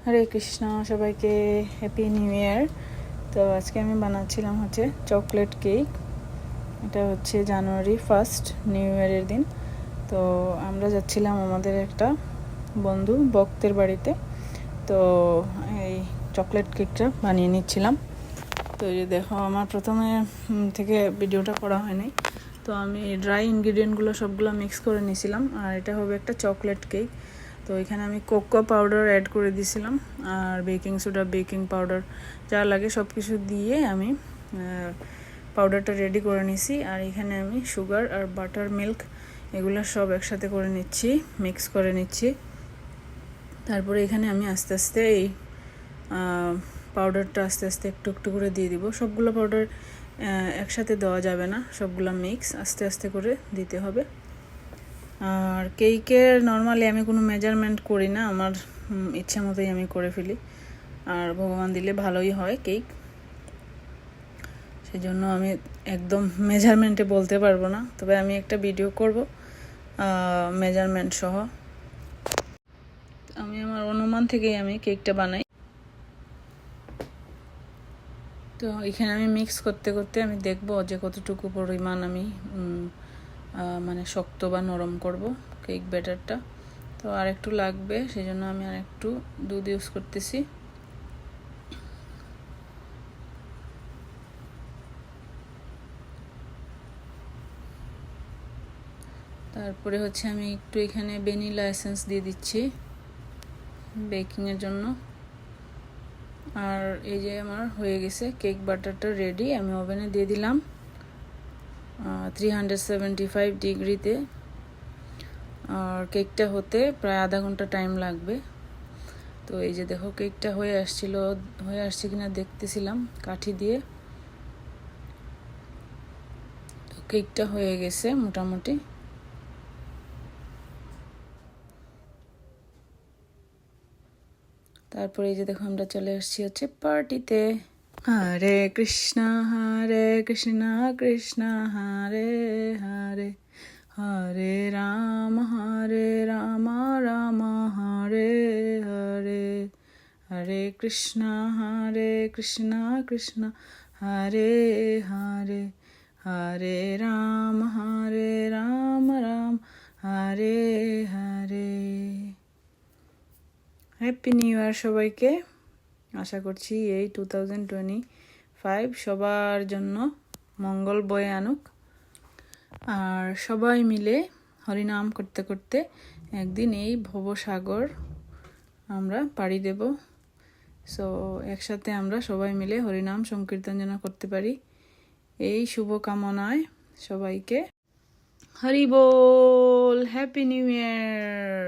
হরে কৃষ্ণ, সবাইকে happy new ইয়ার। তো আজকে আমি বানাচ্ছিলাম হচ্ছে চকলেট কেক। এটা হচ্ছে জানুয়ারি 1 নিউ ইয়ারের দিন। তো আমরা যাচ্ছিলাম আমাদের একটা বন্ধু ভক্তের বাড়িতে। তো এই চকলেট কেকটা বানিয়ে নিচ্ছিলাম। তো এই যে দেখো, আমার প্রথমে থেকে ভিডিওটা করা হয়নি। তো আমি ড্রাই ইনগ্রিডিয়েন্টগুলো সবগুলো মিক্স করে নিয়েছিলাম, আর এটা হবে একটা চকলেট কেক। তো এখানে আমি কোকো পাউডার অ্যাড করে দিয়েছিলাম, আর বেকিং সোডা, বেকিং পাউডার যা লাগে সব কিছু দিয়ে আমি পাউডারটা রেডি করে নিছি। আর এখানে আমি সুগার আর বাটার মিল্ক এগুলো সব একসাথে করে নিচ্ছি, মিক্স করে নিচ্ছি। তারপরে এখানে আমি আস্তে আস্তে এই পাউডারটা আস্তে আস্তে একটু একটু করে দিয়ে দিব। সবগুলো পাউডার একসাথে দেওয়া যাবে না, সবগুলো মিক্স আস্তে আস্তে করে দিতে হবে। আর কেকের নর্মালি আমি কোনো মেজারমেন্ট করি না, আমার ইচ্ছা মতোই আমি করে ফেলি। আর ভগবান দিলে ভালোই হয় কেক, সেই জন্য আমি একদম মেজারমেন্টে বলতে পারবো না। তবে আমি একটা ভিডিও করব মেজারমেন্ট সহ। আমি আমার অনুমান থেকেই আমি কেকটা বানাই। তো এখানে আমি মিক্স করতে করতে আমি দেখব যে কতটুকু পরিমাণ আমি মানে শক্ত বা নরম করব কেক ব্যাটারটা। তো আর একটু লাগবে, সেই জন্য আমি আর একটু দুধ ইউজ করতেছি। তারপরে হচ্ছে আমি একটু এখানে ভ্যানিলা এসেন্স দিয়ে দিচ্ছি বেকিংয়ের জন্য। আর এই যে আমার হয়ে গেছে কেক বাটারটা রেডি। আমি ওভেনে দিয়ে দিলাম 375 ডিগ্রিতে। আর কেকটা হতে প্রায় আধা ঘন্টা টাইম লাগবে। তো এই যে দেখো, কেকটা হয়ে আসছে কিনা দেখতেছিলাম কাঠি দিয়ে। তো কেকটা হয়ে গেছে মোটামুটি। তারপরে এই যে দেখো, আমরা চলে আসছি হচ্ছে পার্টিতে। হরে কৃষ্ণ কৃষ্ণ হরে হরে, হরে রাম রাম হরে হরে, হরে কৃষ্ণ কৃষ্ণ হরে হরে, হরে রাম রাম হরে হরে। হ্যাপি নিউ ইয়ার সবাইকে। আশা করছি এই 2025 সবার জন্য মঙ্গল বয়ে আনুক। আর সবাই মিলে হরিনাম করতে করতে একদিন এই ভবসাগর আমরা পাড়ি দেব। সো একসাথে আমরা সবাই মিলে হরিনাম সংকীর্তন যেন করতে পারি, এই শুভ কামনায় সবাইকে হরি বল। হ্যাপি নিউ ইয়ার।